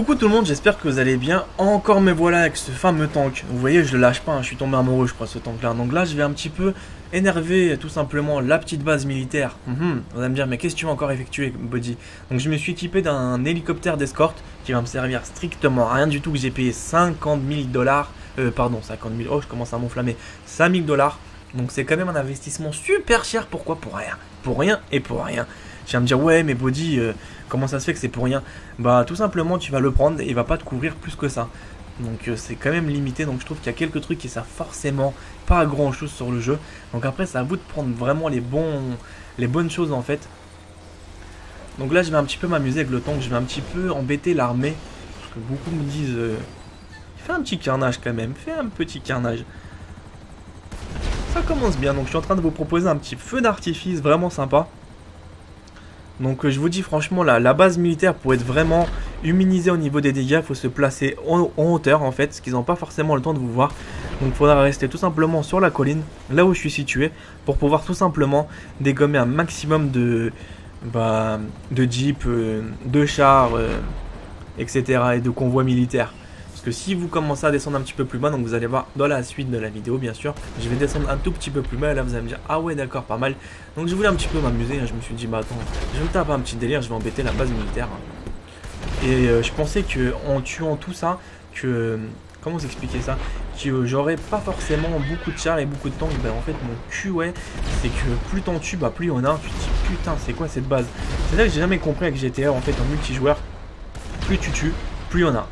Coucou tout le monde, j'espère que vous allez bien. Encore me voilà avec ce fameux tank. Vous voyez, je le lâche pas, hein. Je suis tombé amoureux, je crois, ce tank là. Donc là, je vais un petit peu énerver tout simplement la petite base militaire. Vous allez me dire, mais qu'est-ce que tu vas encore effectuer, Buddy? Donc je me suis équipé d'un hélicoptère d'escorte qui va me servir strictement à rien du tout, que j'ai payé 50 000 dollars. Pardon, 50 000, oh, je commence à m'enflammer. 5 000 dollars. Donc c'est quand même un investissement super cher. Pourquoi? Pour rien. Pour rien et pour rien. Tu vas me dire, ouais, mais Buddy, comment ça se fait que c'est pour rien? Bah, tout simplement, tu vas le prendre et il va pas te couvrir plus que ça. Donc, c'est quand même limité. Donc, je trouve qu'il y a quelques trucs qui servent forcément pas à grand chose sur le jeu. Donc, après, c'est à vous de prendre vraiment les bonnes choses en fait. Donc, là, je vais un petit peu m'amuser avec le tank. Je vais un petit peu embêter l'armée. Parce que beaucoup me disent, fais un petit carnage quand même. Fais un petit carnage. Ça commence bien. Donc, je suis en train de vous proposer un petit feu d'artifice vraiment sympa. Donc je vous dis franchement, la base militaire, pour être vraiment immunisée au niveau des dégâts, il faut se placer en hauteur en fait, parce qu'ils n'ont pas forcément le temps de vous voir. Donc il faudra rester tout simplement sur la colline, là où je suis situé, pour pouvoir tout simplement dégommer un maximum de jeeps, de chars, etc. et de convois militaires. Parce que si vous commencez à descendre un petit peu plus bas, donc vous allez voir dans la suite de la vidéo bien sûr, je vais descendre un tout petit peu plus bas et là vous allez me dire, ah ouais d'accord, pas mal. Donc je voulais un petit peu m'amuser, hein. Je me suis dit, bah attends, je vais me taper un petit délire, je vais embêter la base militaire. Et je pensais que en tuant tout ça, comment vous expliquer ça, que j'aurais pas forcément beaucoup de chars et beaucoup de tanks. Ben en fait mon cul, ouais, c'est que plus t'en tues, bah plus il y en a. Tu te dis putain, c'est quoi cette base? C'est ça que j'ai jamais compris avec GTA en fait, en multijoueur. Plus tu tues, plus il y en a.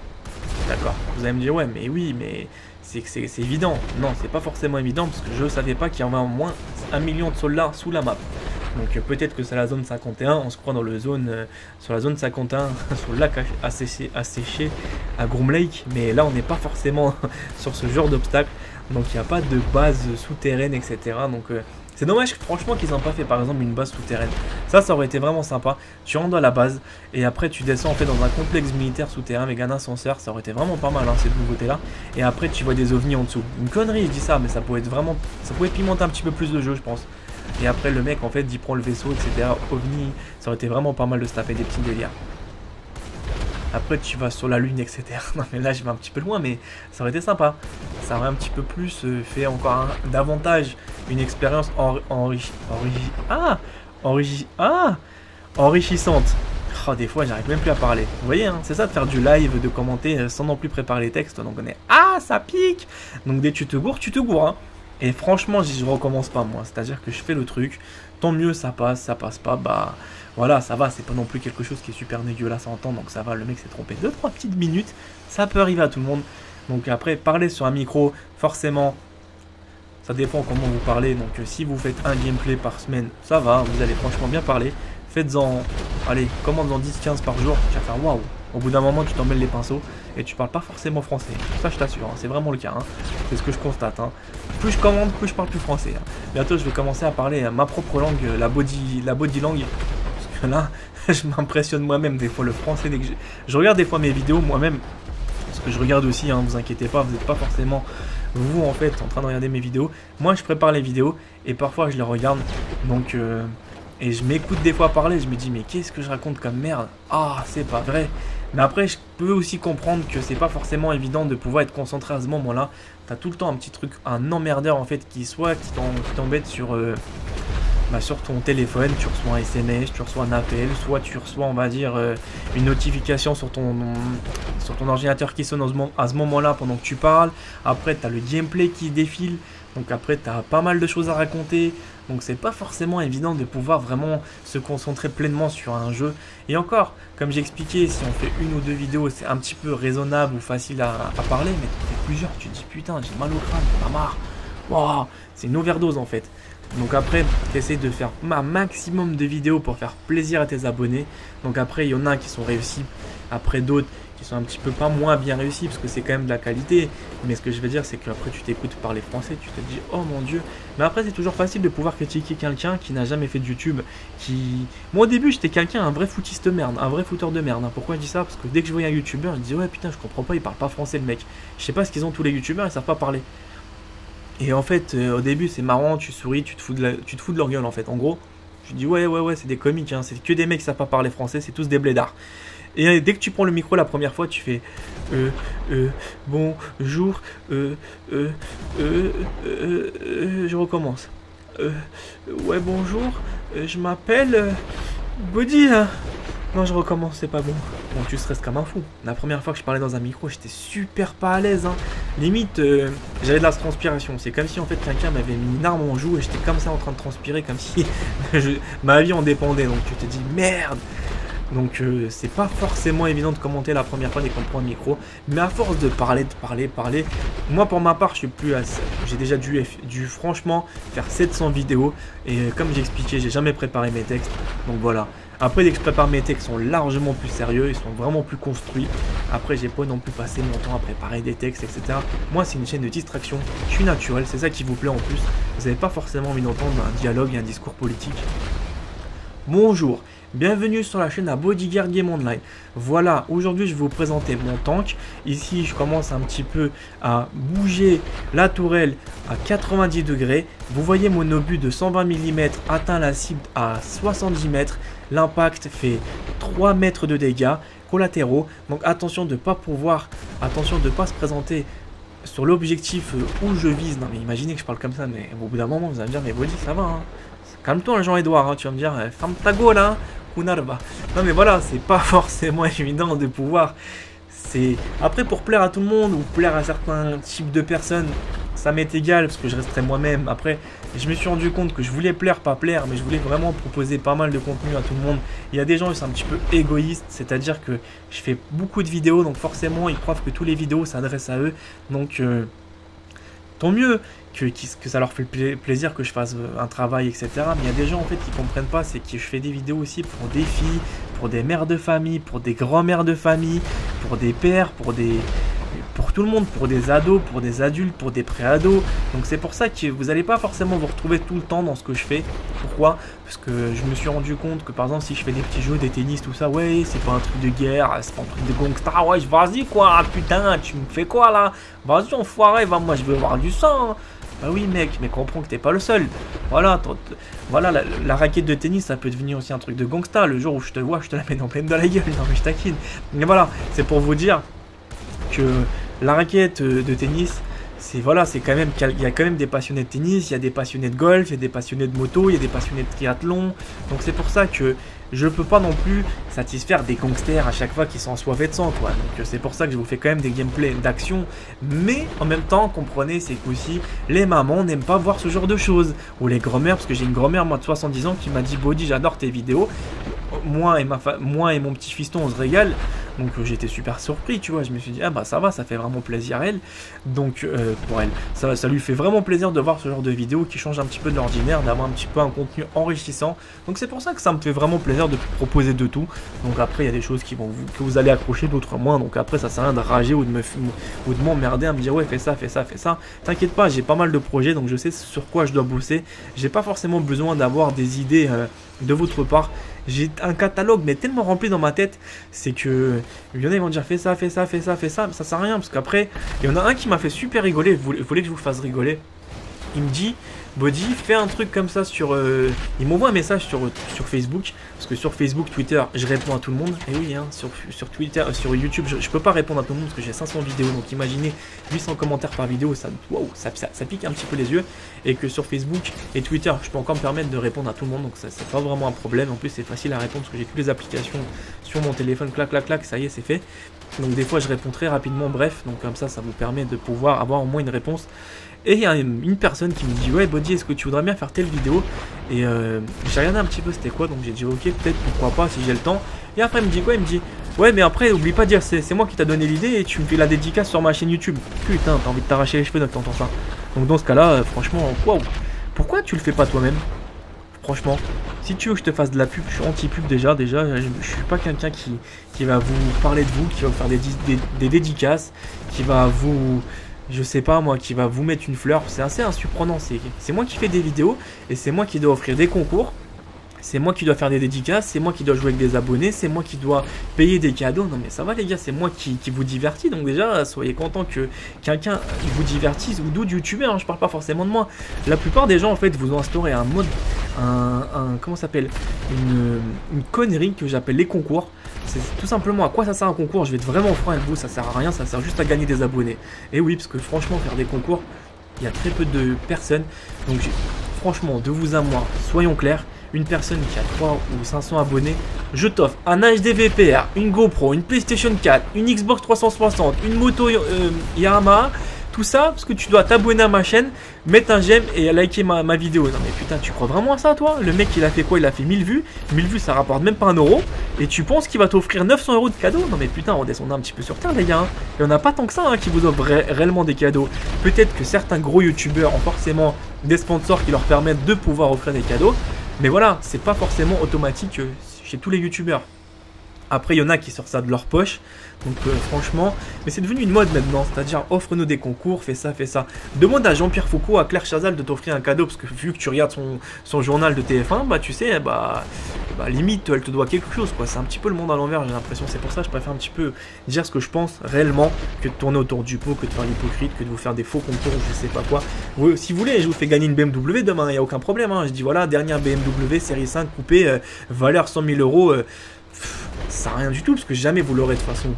D'accord, vous allez me dire, ouais, mais oui, mais c'est évident. Non, c'est pas forcément évident parce que je savais pas qu'il y avait au moins 1 million de soldats sous la map. Donc peut-être que c'est la zone 51, on se croit dans le zone, sur la zone 51, sur le lac asséché à Groom Lake, mais là on n'est pas forcément sur ce genre d'obstacle. Donc il n'y a pas de base souterraine, etc. Donc c'est dommage franchement qu'ils n'ont pas fait par exemple une base souterraine. Ça aurait été vraiment sympa. Tu rentres dans la base et après tu descends en fait dans un complexe militaire souterrain avec un ascenseur. Ça aurait été vraiment pas mal hein, cette nouveauté là. Et après tu vois des ovnis en dessous. Une connerie je dis ça, mais ça pouvait être vraiment, ça pouvait pimenter un petit peu plus le jeu je pense. Et après le mec en fait il prend le vaisseau etc. OVNI, ça aurait été vraiment pas mal de se taper des petits délires. Après tu vas sur la lune etc. Non mais là je vais un petit peu loin mais ça aurait été sympa. Ça aurait un petit peu plus fait encore davantage une expérience enrichissante. Oh, des fois j'arrive même plus à parler. Vous voyez hein, c'est ça de faire du live, de commenter sans non plus préparer les textes. Donc on est ça pique. Donc dès que tu te gourres hein. Et franchement je recommence pas moi. C'est à dire que je fais le truc. Tant mieux ça passe pas, bah voilà ça va, c'est pas non plus quelque chose qui est super dégueulasse à entendre. Donc ça va, le mec s'est trompé 2-3 petites minutes. Ça peut arriver à tout le monde. Donc après parler sur un micro, forcément ça dépend comment vous parlez. Donc si vous faites un gameplay par semaine, ça va, vous allez franchement bien parler. Faites-en, allez, commande-en 10-15 par jour, tu vas faire waouh. Au bout d'un moment tu t'emmêles les pinceaux et tu parles pas forcément français. Ça je t'assure, hein, c'est vraiment le cas, hein. C'est ce que je constate, hein. Plus je commande, plus je parle plus français, hein. Bientôt je vais commencer à parler ma propre langue, la body langue. Parce que là, je m'impressionne moi-même des fois le français. Dès que je regarde des fois mes vidéos moi-même. Parce que je regarde aussi, hein, vous inquiétez pas, vous n'êtes pas forcément vous en fait en train de regarder mes vidéos. Moi je prépare les vidéos et parfois je les regarde. Donc et je m'écoute des fois parler, je me dis mais qu'est-ce que je raconte comme merde? Ah c'est pas vrai. Mais après je peux aussi comprendre que c'est pas forcément évident de pouvoir être concentré à ce moment là. T'as tout le temps un petit truc, un emmerdeur en fait qui t'embête sur ton téléphone. Tu reçois un SMS, tu reçois un appel, soit tu reçois on va dire une notification sur ton ordinateur qui sonne à ce moment là pendant que tu parles. Après tu as le gameplay qui défile, donc après tu as pas mal de choses à raconter. Donc c'est pas forcément évident de pouvoir vraiment se concentrer pleinement sur un jeu. Et encore, comme j'ai expliqué, si on fait une ou deux vidéos, c'est un petit peu raisonnable ou facile à parler. Mais tu fais plusieurs, tu te dis putain, j'ai mal au crâne, j'en ai marre. Wow, c'est une overdose en fait. Donc après, tu essaies de faire un maximum de vidéos pour faire plaisir à tes abonnés. Donc après, il y en a qui sont réussis. Après d'autres qui sont un petit peu pas moins bien réussis parce que c'est quand même de la qualité. Mais ce que je veux dire, c'est qu'après tu t'écoutes parler français, tu te dis oh mon dieu. Mais après c'est toujours facile de pouvoir critiquer quelqu'un qui n'a jamais fait de YouTube. Moi au début j'étais quelqu'un, un vrai footiste merde, un vrai footeur de merde. Pourquoi je dis ça? Parce que dès que je voyais un YouTuber, je disais ouais putain je comprends pas, il parle pas français le mec. Je sais pas ce qu'ils ont tous les YouTubers, ils savent pas parler. Et en fait au début c'est marrant, tu souris, tu te fous de leur gueule en fait. En gros, tu dis ouais c'est des comiques, hein. C'est que des mecs qui savent pas parler français, c'est tous des blédards. Et dès que tu prends le micro la première fois, tu fais bonjour, je recommence. Ouais, bonjour, je m'appelle Body, hein. Non, je recommence, c'est pas bon. Bon, tu stresses comme un fou. La première fois que je parlais dans un micro, j'étais super pas à l'aise, hein. Limite, j'avais de la transpiration. C'est comme si en fait quelqu'un m'avait mis une arme en joue et j'étais comme ça en train de transpirer, comme si ma vie en dépendait. Donc tu te dis merde. Donc c'est pas forcément évident de commenter la première fois dès qu'on prend un micro, mais à force de parler, moi pour ma part je suis plus assez. J'ai déjà dû franchement faire 700 vidéos et comme j'ai expliqué, j'ai jamais préparé mes textes, donc voilà. Après dès que je prépare mes textes, ils sont largement plus sérieux, ils sont vraiment plus construits. Après j'ai pas non plus passé mon temps à préparer des textes, etc. Moi c'est une chaîne de distraction, je suis naturel, c'est ça qui vous plaît en plus. Vous n'avez pas forcément envie d'entendre un dialogue et un discours politique. Bonjour, bienvenue sur la chaîne à Bodyguard Game Online. Voilà, aujourd'hui je vais vous présenter mon tank. Ici je commence un petit peu à bouger la tourelle à 90 degrés. Vous voyez mon obus de 120 mm atteint la cible à 70 mètres. L'impact fait 3 mètres de dégâts collatéraux. Donc attention de ne pas se présenter sur l'objectif où je vise. Non mais imaginez que je parle comme ça, mais au bout d'un moment vous allez me dire mais Body ça va hein. Calme-toi Jean-Edouard, hein, tu vas me dire ferme ta gueule là, Kunarba. Non mais voilà, c'est pas forcément évident de pouvoir. Après pour plaire à tout le monde ou plaire à certains types de personnes, ça m'est égal parce que je resterai moi-même. Après, je me suis rendu compte que je voulais plaire, pas plaire, mais je voulais vraiment proposer pas mal de contenu à tout le monde. Il y a des gens qui sont un petit peu égoïstes, c'est-à-dire que je fais beaucoup de vidéos, donc forcément ils croient que tous les vidéos s'adressent à eux. Donc tant mieux que ça leur fait plaisir que je fasse un travail, etc. Mais il y a des gens en fait qui comprennent pas, c'est que je fais des vidéos aussi pour des filles, pour des mères de famille, pour des grands-mères de famille, pour des pères, pour tout le monde, pour des ados, pour des adultes, pour des pré-ados. Donc c'est pour ça que vous n'allez pas forcément vous retrouver tout le temps dans ce que je fais. Pourquoi? Parce que je me suis rendu compte que par exemple si je fais des petits jeux, des tennis, tout ça, ouais c'est pas un truc de guerre, c'est pas un truc de gangsta, ouais vas-y quoi, putain tu me fais quoi là? Vas-y enfoiré, va moi je veux voir du sang. Bah oui mec, mais comprends que t'es pas le seul. Voilà, la raquette de tennis ça peut devenir aussi un truc de gangsta. Le jour où je te vois, je te la mets en pleine dans la gueule. Non mais je taquine. Mais voilà, c'est pour vous dire que la raquette de tennis, il y a quand même des passionnés de tennis, il y a des passionnés de golf, il y a des passionnés de moto, il y a des passionnés de triathlon. Donc c'est pour ça que je peux pas non plus satisfaire des gangsters à chaque fois qu'ils sont assoiffés de sang quoi. Donc c'est pour ça que je vous fais quand même des gameplays d'action. Mais en même temps, comprenez, c'est qu'aussi les mamans n'aiment pas voir ce genre de choses. Ou les grand-mères, parce que j'ai une grand-mère moi de 70 ans qui m'a dit Body j'adore tes vidéos. Moi et mon petit fiston on se régale. Donc j'étais super surpris, tu vois, je me suis dit ah bah ça va, ça fait vraiment plaisir à elle. Donc pour elle, ça lui fait vraiment plaisir de voir ce genre de vidéos qui change un petit peu de l'ordinaire, d'avoir un petit peu un contenu enrichissant. Donc c'est pour ça que ça me fait vraiment plaisir de proposer de tout. Donc après il y a des choses que vous allez accrocher, d'autres moins. Donc après ça sert à rien de rager ou de m'emmerder à me dire ouais fais ça. T'inquiète pas, j'ai pas mal de projets donc je sais sur quoi je dois bosser. J'ai pas forcément besoin d'avoir des idées de votre part. J'ai un catalogue mais tellement rempli dans ma tête, c'est que il y en a ils vont dire fais ça, mais ça sert à rien parce qu'après il y en a un qui m'a fait super rigoler, vous voulez que je vous fasse rigoler. Il me dit Body fais un truc comme ça sur il m'envoie un message sur Facebook, parce que sur Facebook, Twitter, je réponds à tout le monde. Et oui hein, sur Twitter, sur YouTube, je peux pas répondre à tout le monde parce que j'ai 500 vidéos, donc imaginez 800 commentaires par vidéo, ça pique un petit peu les yeux. Et que sur Facebook et Twitter, je peux encore me permettre de répondre à tout le monde, donc ça c'est pas vraiment un problème. En plus c'est facile à répondre parce que j'ai toutes les applications sur mon téléphone, clac, ça y est c'est fait. Donc des fois je réponds très rapidement, bref, donc comme ça vous permet de pouvoir avoir au moins une réponse. Et il y a une personne qui me dit ouais Body est-ce que tu voudrais bien faire telle vidéo? Et j'ai regardé un petit peu c'était quoi, donc j'ai dit ok peut-être pourquoi pas si j'ai le temps. Et après il me dit quoi? Il me dit ouais mais après oublie pas de dire c'est moi qui t'a donné l'idée et tu me fais la dédicace sur ma chaîne YouTube. Putain t'as envie de t'arracher les cheveux quand t'entends ça. Donc dans ce cas là franchement waouh, pourquoi tu le fais pas toi-même? Franchement, si tu veux que je te fasse de la pub, je suis anti-pub déjà, je suis pas quelqu'un qui va vous parler de vous, qui va vous faire des dédicaces, qui va vous, je sais pas moi, qui va vous mettre une fleur. C'est assez insurprenant, c'est moi qui fais des vidéos et c'est moi qui dois offrir des concours. C'est moi qui dois faire des dédicaces, c'est moi qui dois jouer avec des abonnés, c'est moi qui dois payer des cadeaux. Non mais ça va les gars, c'est moi qui vous divertis. Donc déjà, soyez contents que quelqu'un vous divertisse. Ou d'autres youtubeurs, hein, je parle pas forcément de moi. La plupart des gens en fait vous ont instauré un mode, comment ça s'appelle, une connerie que j'appelle les concours. c'est tout simplement à quoi ça sert un concours. Je vais être vraiment franc avec vous, ça sert à rien, ça sert juste à gagner des abonnés. Et oui, parce que franchement, faire des concours, il y a très peu de personnes. Donc franchement, de vous à moi, soyons clairs, une personne qui a 3 ou 500 abonnés, je t'offre un HD VPR, une GoPro, une PlayStation 4, une Xbox 360, une moto Yamaha. Tout ça parce que tu dois t'abonner à ma chaîne, mettre un j'aime et liker ma vidéo. Non mais putain, tu crois vraiment à ça toi? Le mec il a fait quoi? Il a fait 1000 vues. 1000 vues ça rapporte même pas 1 euro. Et tu penses qu'il va t'offrir 900 euros de cadeaux? Non mais putain, on descend un petit peu sur terre les gars. Il n'y en a pas tant que ça qui vous offrent réellement des cadeaux. Peut-être que certains gros youtubeurs ont forcément des sponsors qui leur permettent de pouvoir offrir des cadeaux. Mais voilà, c'est pas forcément automatique chez tous les youtubeurs. Après, il y en a qui sortent ça de leur poche. Donc franchement, mais c'est devenu une mode maintenant. C'est-à-dire, offre-nous des concours, fais ça, fais ça. Demande à Jean-Pierre Foucault, à Claire Chazal de t'offrir un cadeau. Parce que vu que tu regardes son journal de TF1, bah tu sais, limite, elle te doit quelque chose, quoi. C'est un petit peu le monde à l'envers, j'ai l'impression. C'est pour ça que je préfère un petit peu dire ce que je pense réellement que de tourner autour du pot, que de faire l'hypocrite, que de vous faire des faux concours, je sais pas quoi. Si vous voulez, je vous fais gagner une BMW demain, il n'y a aucun problème. Je dis voilà, dernière BMW série 5 coupée, valeur 100 000 euros. Ça sert à rien du tout parce que jamais vous l'aurez de toute façon.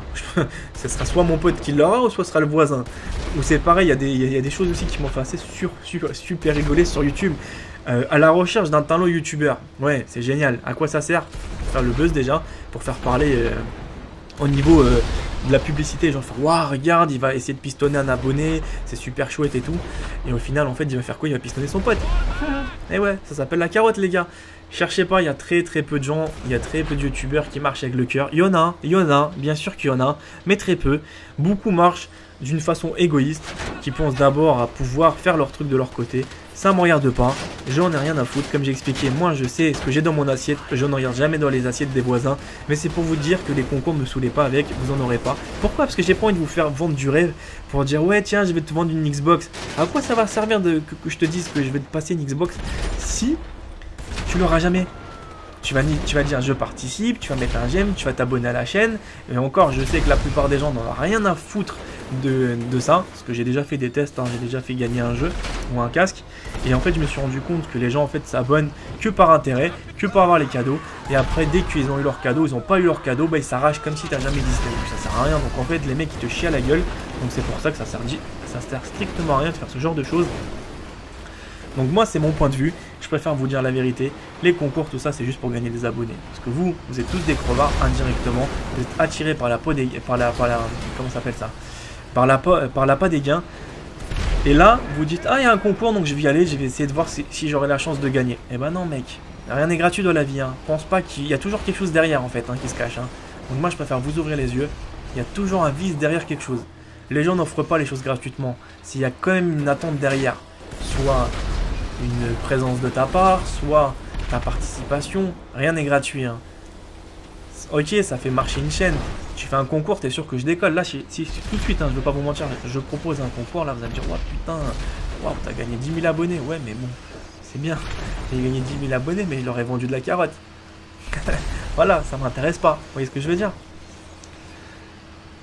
Ce sera soit mon pote qui l'aura ou soit ce sera le voisin. Ou c'est pareil, il y a des choses aussi qui m'ont fait assez super rigoler sur YouTube. À la recherche d'un talent youtubeur. Ouais, c'est génial. À quoi ça sert? Pour faire le buzz déjà, pour faire parler au niveau de la publicité. Genre faire waouh, regarde, il va essayer de pistonner un abonné, c'est super chouette et tout. Et au final, en fait, il va faire quoi? Il va pistonner son pote. Et ouais, ça s'appelle la carotte, les gars. Cherchez pas, il y a très peu de gens, il y a très peu de youtubeurs qui marchent avec le cœur. Il y en a, bien sûr qu'il y en a, mais très peu. Beaucoup marchent d'une façon égoïste, qui pensent d'abord à pouvoir faire leur truc de leur côté. Ça me regarde pas, j'en ai rien à foutre. Comme j'ai expliqué, moi je sais ce que j'ai dans mon assiette, je ne regarde jamais dans les assiettes des voisins. Mais c'est pour vous dire que les concours me saoulaient pas avec, vous en aurez pas. Pourquoi? Parce que j'ai pas envie de vous faire vendre du rêve pour dire ouais tiens je vais te vendre une Xbox. À quoi ça va servir que je te dise que je vais te passer une Xbox si tu l'auras jamais? Tu vas dire je participe, tu vas mettre un j'aime, tu vas t'abonner à la chaîne. Et encore, je sais que la plupart des gens n'en ont rien à foutre de ça. Parce que j'ai déjà fait des tests, j'ai déjà fait gagner un jeu ou un casque. Et en fait, je me suis rendu compte que les gens en fait s'abonnent que par intérêt, que pour avoir les cadeaux. Et après, dès qu'ils ont eu leur cadeau, ils n'ont pas eu leur cadeau, ils s'arrachent comme si tu n'as jamais existé. Donc ça sert à rien. Donc en fait, les mecs ils te chient à la gueule. Donc c'est pour ça que ça sert strictement à rien de faire ce genre de choses. Donc moi c'est mon point de vue, je préfère vous dire la vérité, les concours tout ça c'est juste pour gagner des abonnés. Parce que vous êtes tous des crevards indirectement, vous êtes attirés par la peau des comment ça s'appelle ça? Par l'appât des gains. Et là vous dites ah il y a un concours donc je vais y aller, je vais essayer de voir si j'aurai la chance de gagner. Eh ben non mec, rien n'est gratuit dans la vie, pense pas qu'il y a toujours quelque chose derrière en fait qui se cache. Donc moi je préfère vous ouvrir les yeux, il y a toujours un vice derrière quelque chose. Les gens n'offrent pas les choses gratuitement, s'il y a quand même une attente derrière, soit une présence de ta part, soit ta participation, rien n'est gratuit. Ok, ça fait marcher une chaîne. Tu fais un concours, t'es sûr que je décolle. Là, si tout de suite, je veux pas vous mentir, je propose un concours, là vous allez me dire, ouais putain, wow, t'as gagné 10 000 abonnés. Ouais, mais bon, c'est bien. J'ai gagné 10 000 abonnés, mais il aurait vendu de la carotte. Voilà, ça m'intéresse pas. Vous voyez ce que je veux dire?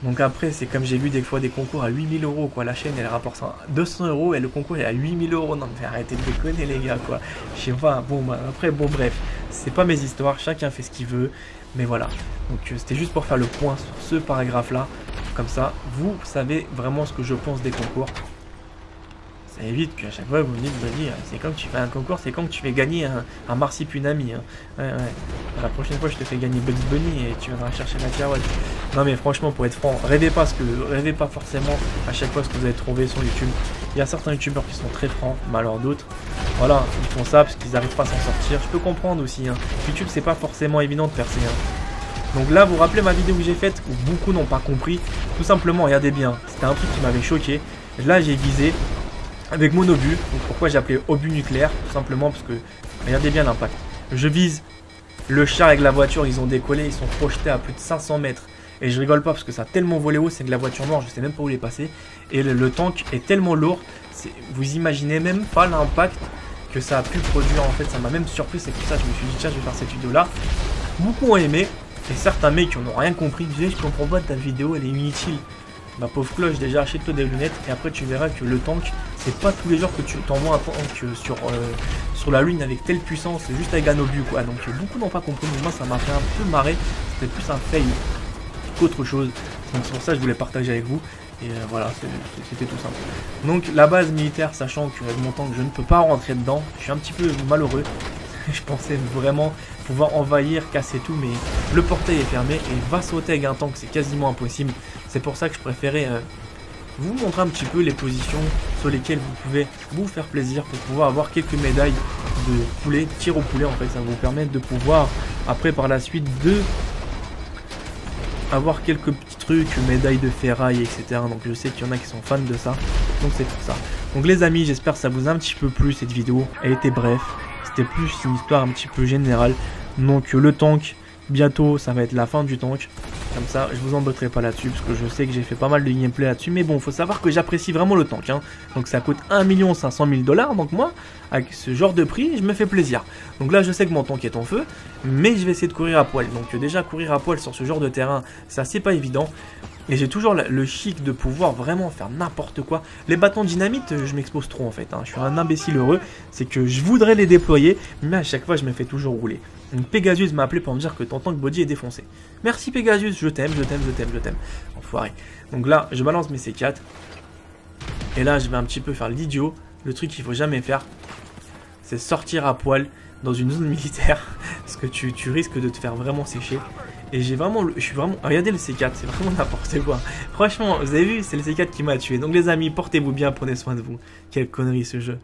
Donc après, c'est comme j'ai vu des fois des concours à 8000 euros, quoi. La chaîne, elle rapporte 200 euros et le concours est à 8000 euros. Non, mais arrêtez de déconner, les gars, quoi. Je sais pas, bon, après, bon, bref. C'est pas mes histoires, chacun fait ce qu'il veut. Mais voilà. Donc c'était juste pour faire le point sur ce paragraphe-là. Comme ça, vous savez vraiment ce que je pense des concours. Ça évite qu'à chaque fois vous me dites, c'est comme tu fais un concours, c'est comme tu fais gagner un marsupilami. Ouais. La prochaine fois, je te fais gagner Bugs Bunny et tu viendras chercher la carotte. Non mais franchement, pour être franc, rêvez pas forcément à chaque fois ce que vous allez trouver sur YouTube. Il y a certains youtubeurs qui sont très francs, mais alors d'autres, voilà, ils font ça parce qu'ils n'arrivent pas à s'en sortir. Je peux comprendre aussi. YouTube, c'est pas forcément évident de percer. Donc là, vous vous rappelez ma vidéo que j'ai faite où beaucoup n'ont pas compris. Tout simplement, regardez bien, c'était un truc qui m'avait choqué. Là, j'ai visé avec mon obus. Donc pourquoi j'ai appelé obus nucléaire? Tout simplement parce que, regardez bien l'impact. Je vise le char avec la voiture, ils ont décollé, ils sont projetés à plus de 500 mètres. Et je rigole pas parce que ça a tellement volé haut, c'est que la voiture noire, je sais même pas où il est passé. Et le tank est tellement lourd, vous imaginez même pas l'impact que ça a pu produire. En fait, ça m'a même surpris, c'est pour ça que je me suis dit tiens, je vais faire cette vidéo là. Beaucoup ont aimé, et certains mecs qui n'ont rien compris disaient je comprends pas, ta vidéo elle est inutile. Ma pauvre cloche, déjà achète-toi des lunettes et après tu verras que le tank, c'est pas tous les jours que tu t'envoies un tank sur la lune avec telle puissance, juste avec un obus quoi. Donc beaucoup n'ont pas compris, mais moi ça m'a fait un peu marrer. c'était plus un fail qu'autre chose. Donc c'est pour ça que je voulais partager avec vous. Et voilà, c'était tout simple. Donc la base militaire, sachant qu'avec mon tank je ne peux pas rentrer dedans, je suis un petit peu malheureux. Je pensais vraiment pouvoir envahir, casser tout, mais le portail est fermé et va sauter avec un tank, c'est quasiment impossible. C'est pour ça que je préférais vous montrer un petit peu les positions sur lesquelles vous pouvez vous faire plaisir pour pouvoir avoir quelques médailles de poulet, tir au poulet en fait. Ça va vous permettre de pouvoir après par la suite avoir quelques petits trucs, médailles de ferraille, etc. Donc je sais qu'il y en a qui sont fans de ça. Donc c'est tout ça. Donc les amis, j'espère que ça vous a un petit peu plu cette vidéo. Elle était bref. C'était plus une histoire un petit peu générale. Donc le tank, bientôt ça va être la fin du tank. Comme ça, je vous embêterai pas là-dessus parce que je sais que j'ai fait pas mal de gameplay là-dessus. Mais bon, faut savoir que j'apprécie vraiment le tank. Hein. Donc ça coûte 1 500 000 $. Donc moi, avec ce genre de prix, je me fais plaisir. Donc là, je sais que mon tank est en feu. Mais je vais essayer de courir à poil. Donc déjà, courir à poil sur ce genre de terrain, c'est assez pas évident. Et j'ai toujours le chic de pouvoir vraiment faire n'importe quoi. Les bâtons dynamite, je m'expose trop en fait. Hein. Je suis un imbécile heureux. C'est que je voudrais les déployer, mais à chaque fois, je me fais toujours rouler. Donc Pegasus m'a appelé pour me dire que ton tank body est défoncé. Merci Pegasus, je t'aime, je t'aime, je t'aime, je t'aime. Enfoiré. Donc là, je balance mes C4. Et là, je vais un petit peu faire l'idiot. Le truc qu'il faut jamais faire, c'est sortir à poil dans une zone militaire. Parce que tu risques de te faire vraiment sécher. Et je suis vraiment, regardez le C4, c'est vraiment n'importe quoi. Franchement, vous avez vu, c'est le C4 qui m'a tué. Donc les amis, portez-vous bien, prenez soin de vous. Quelle connerie ce jeu.